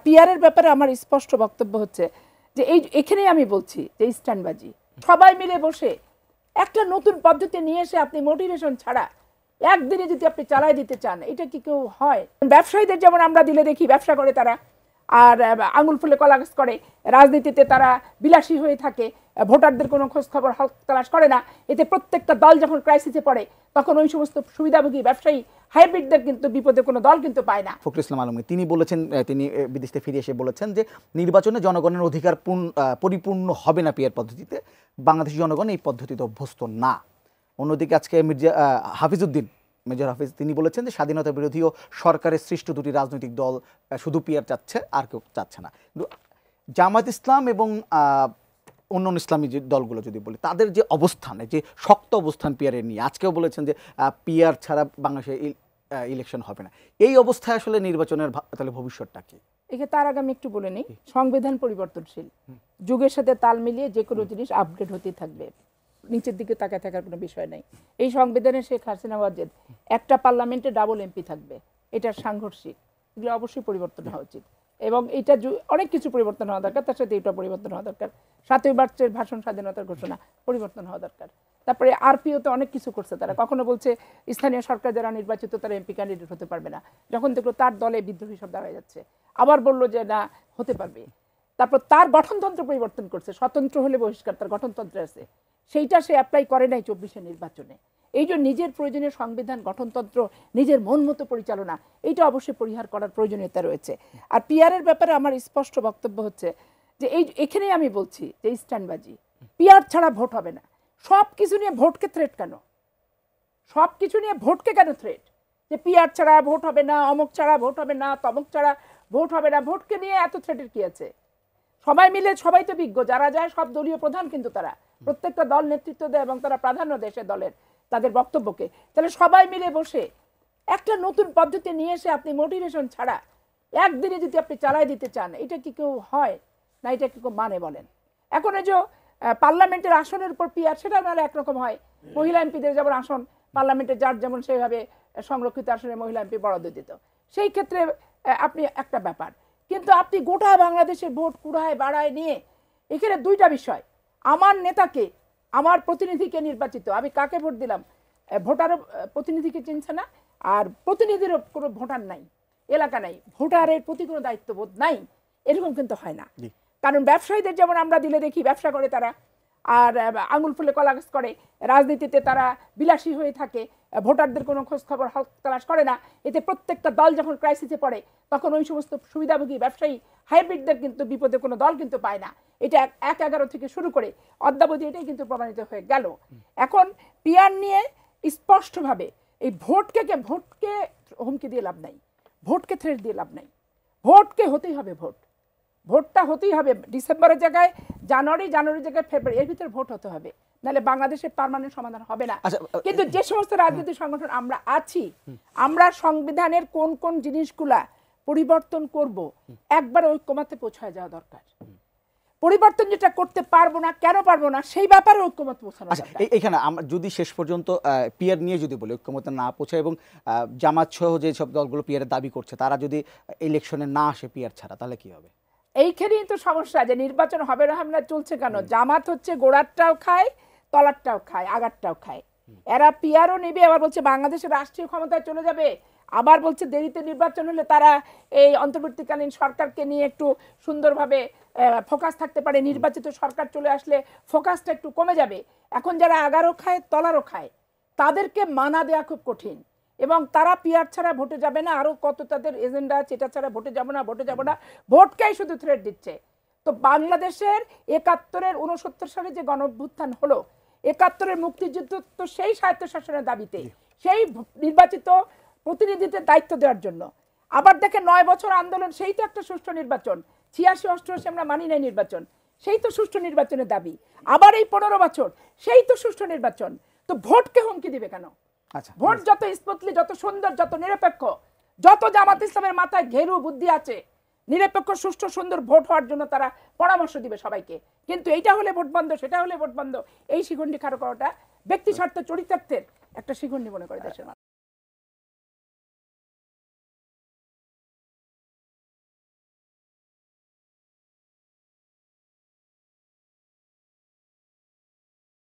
পিয়ারের ব্যাপারে আমার স্পষ্ট বক্তব্য হচ্ছে যে এখানেই আমি বলছি যে স্ট্যান্ডবাজি সবাই মিলে বসে একটা নতুন পদ্ধতি নিয়ে এসে আপনি মোটিভেশন ছাড়া একদিনে যদি আপনি চালাই দিতে চান, এটা কি কেউ হয়? ব্যবসায়ীদের যেমন আমরা দিলে দেখি ব্যবসা করে তারা, আর আঙুল ফুলে কলা গাছ করে, রাজনীতিতে তারা বিলাসী হয়ে থাকে, ভোটারদের কোনো খোঁজ খবর তালাশ করে না। এতে প্রত্যেকটা দল যখন ক্রাইসিসে পড়ে তখন ওই সমস্ত সুবিধাভোগী ব্যবসায়ী হাইব্রিডদের কিন্তু বিপদে কোনো দল কিন্তু পায় না। ফখরুল ইসলাম আলমগীর তিনি বলেছেন, তিনি বিদেশ থেকে ফিরে এসে বলেছেন যে নির্বাচনে জনগণের অধিকার পরিপূর্ণ হবে না পিয়ার পদ্ধতিতে, বাংলাদেশি জনগণ এই পদ্ধতিতে অভ্যস্ত না। অন্যদিকে আজকে মেজর হাফিজ তিনি বলেছেন যে স্বাধীনতা বিরোধী ও সরকারের সৃষ্ট দুটি রাজনৈতিক দল শুধু পিয়ার চাচ্ছে, আর কেউ চাচ্ছে না। কিন্তু জামায়াত ইসলাম এবং অন্য ইসলামী যে দলগুলো যদি বলি, তাদের যে অবস্থানে যে শক্ত অবস্থান পিয়ারের নিয়ে, আজকেও বলেছেন যে পিয়ার ছাড়া বাংলাদেশে ইলেকশন হবে না। এই অবস্থায় আসলে নির্বাচনের তাহলে ভবিষ্যৎটা কি? একে তার আগে আমি একটু বলে নিই, সংবিধান পরিবর্তনশীল, যুগের সাথে তাল মিলিয়ে যে কোনো জিনিস আপডেট হতেই থাকবে, নিচের দিকে তাকায় থাকার কোনো বিষয় নাই। এই সংবিধানে শেখ হাসিনা ওয়াজেদ একটা পার্লামেন্টে ডাবল এমপি থাকবে, এটা সাংঘর্ষিক, এগুলো অবশ্যই পরিবর্তন হওয়া উচিত। এবং এটা অনেক কিছু পরিবর্তন হওয়া দরকার, তার সাথে এটা পরিবর্তন হওয়া দরকার। 7ই মার্চের ভাষণ স্বাধীনতার ঘোষণা পরিবর্তন হওয়া দরকার। তারপরে আরপিওতে অনেক কিছু করছে তারা, কখনো বলছে স্থানীয় সরকার যারা নির্বাচিত তারা এমপি ক্যান্ডিডেট হতে পারবে না, যখন দেখলো তার দলে বিদ্রোহী সব দাঁড়ায় যাচ্ছে আবার বললো যে না হতে পারবে। তারপর তার গঠনতন্ত্র পরিবর্তন করছে, স্বতন্ত্র হলে বহিষ্কার, তার গঠনতন্ত্র আছে, সেইটা সে অ্যাপ্লাই করে নাই 24-এর নির্বাচনে। এই যে নিজের প্রয়োজনীয় সংবিধান, গঠনতন্ত্র, নিজের মন মতো পরিচালনা, এইটা অবশ্যই পরিহার করার প্রয়োজনীয়তা রয়েছে। আর পিয়ারের ব্যাপারে আমার স্পষ্ট বক্তব্য হচ্ছে যে এখানেই আমি বলছি যে স্ট্যান্ডবাজি, পিয়ার ছাড়া ভোট হবে না। সব কিছু নিয়ে ভোটকে থ্রেট কেন? সব কিছু নিয়ে ভোটকে কেন থ্রেট? যে পিয়ার ছাড়া ভোট হবে না, অমুক ছাড়া ভোট হবে না, তমুক ছাড়া ভোট হবে না, ভোটকে নিয়ে এত থ্রেটের কি আছে? সবাই মিলে, সবাই তো বিজ্ঞ, যারা যায় সব দলীয় প্রধান, কিন্তু তারা প্রত্যেকটা দল নেতৃত্ব দেয় এবং তারা প্রাধান্য দেশে দলের তাদের বক্তব্যকে। তাহলে সবাই মিলে বসে একটা নতুন পদ্ধতি নিয়ে এসে আপনি মোটিভেশন ছাড়া একদিনে যদি আপনি চালাই দিতে চান, এটা কি কেউ হয়? না এটা কি কেউ মানে? বলেন। এখন এই যে পার্লামেন্টের আসনের উপর পিয়ার, সেটা নাহলে একরকম হয়, মহিলা এমপিদের যেমন আসন পার্লামেন্টে যার যেমন সেইভাবে সংরক্ষিত আসনে মহিলা এমপি বরাদ্দ দিত, সেই ক্ষেত্রে আপনি একটা ব্যাপার। কিন্তু আপনি গোটা বাংলাদেশের ভোট কুড়ায় বাড়ায় নিয়ে, এখানে দুইটা বিষয়, আমার নেতাকে, আমার প্রতিনিধিকে নির্বাচিত, আমি কাকে ভোট দিলাম, ভোটারও প্রতিনিধিকে চিনছে না, আর প্রতিনিধিরও কোনো ভোটার নাই, এলাকা নাই, ভোটারের প্রতি কোনো দায়িত্ববোধ নাই, এরকম কিন্তু হয় না। কারণ ব্যবসায়ীদের যেমন আমরা দিলে দেখি ব্যবসা করে তারা, আর আঙুল ফুলে কলা গাছ করে, রাজনীতিতে তারা বিলাসী হয়ে থাকে, ভোটারদের কোনো খোঁজ খবর তালাশ করে না। এতে প্রত্যেকটা দল যখন ক্রাইসিসে পড়ে তখন ওই সমস্ত সুবিধাভোগী ব্যবসায়ী হাইব্রিডদের কিন্তু বিপদে কোনো দল কিন্তু পায় না। এটা 1-11 থেকে শুরু করে অদ্যাবধি এটাই কিন্তু প্রমাণিত হয়ে গেল। এখন পিয়ার নিয়ে স্পষ্টভাবে এই ভোটকে হুমকি দিয়ে লাভ নাই, ভোটকে থ্রেট দিয়ে লাভ নাই। ভোটকে হতেই হবে, ভোটটা হতেই হবে। ডিসেম্বরের জায়গায় জানুয়ারির জায়গায় ফেব্রুয়ারি, এর ভিতরে ভোট হতে হবে, নাহলে বাংলাদেশের পার্মানেন্ট সমাধান হবে না। কিন্তু যে সমস্ত রাজনৈতিক সংগঠন আমরা আছি, আমরা সংবিধানের কোন কোন জিনিসগুলা পরিবর্তন করব, একবার ঐক্যমত্যে পৌঁছায় যাওয়া দরকার। পরিবর্তন যেটা করতে পারবো না, কেন পারবো না, সেই ব্যাপারে ঐক্যমত পৌঁছানো দরকার। এখানে আমরা যদি শেষ পর্যন্ত পিয়ার নিয়ে যদি বলি, ঐক্যমতে না পৌঁছায় এবং জামাত সহ যে সব দলগুলো পিয়ারের দাবি করছে তারা যদি ইলেকশনে না আসে পিয়ার ছাড়া, তাহলে কি হবে? এইখানেই তো সমস্যা, যে নির্বাচন হবে না হামলা চলছে কেন? জামাত হচ্ছে গোড়ারটাও খায়, তলারটাও খায়, আগারটাও খায়। এরা পিয়ারও নেবে, আবার বলছে বাংলাদেশের রাষ্ট্রীয় ক্ষমতায় চলে যাবে, আবার বলছে দেরিতে নির্বাচন হলে তারা এই অন্তর্বর্তীকালীন সরকারকে নিয়ে একটু সুন্দরভাবে ফোকাস থাকতে পারে, নির্বাচিত সরকার চলে আসলে ফোকাসটা একটু কমে যাবে। এখন যারা আগারও খায় তলারও খায়, তাদেরকে মানা দেওয়া খুব কঠিন, এবং তারা পিয়ার ছাড়া ভোটে যাবে না, আরো কত তাদের এজেন্ডা আছে, এটা ছাড়া ভোটে যাবো না, ভোটকেই শুধু থ্রেট দিচ্ছে। তো বাংলাদেশের 71-এর 69 সালে যে গণঅভ্যুত্থান হলো, 71-এর মুক্তিযুদ্ধ তো সেই স্বায়ত্তশাসনের দাবিতে, সেই নির্বাচিত প্রতিনিধিদের দায়িত্ব দেওয়ার জন্য। আবার দেখে 9 বছর আন্দোলন, সেই তো একটা সুষ্ঠু নির্বাচন। 86-88 আমরা মানি নাই নির্বাচন, সেই তো সুষ্ঠু নির্বাচনের দাবি। আবার এই 15 বছর, সেই তো সুষ্ঠু নির্বাচন। তো ভোটকে হুমকি দিবে কেন? ভোট যত স্মুথলি, যত সুন্দর, যত নিরপেক্ষ, যত জামাত ইসলামের মাথায় ঘেরু বুদ্ধি আছে, নিরপেক্ষ সুষ্ঠু সুন্দর ভোট হওয়ার জন্য তারা পরামর্শ দিবে সবাইকে। কিন্তু এইটা হলে ভোট বন্ধ, সেটা হলে ভোট বন্ধ, এই শিখণ্ডি খাড়ো করাটা ব্যক্তি স্বার্থ চরিতার্থের একটা শিখণ্ডি মনে করে দেশের মানুষ।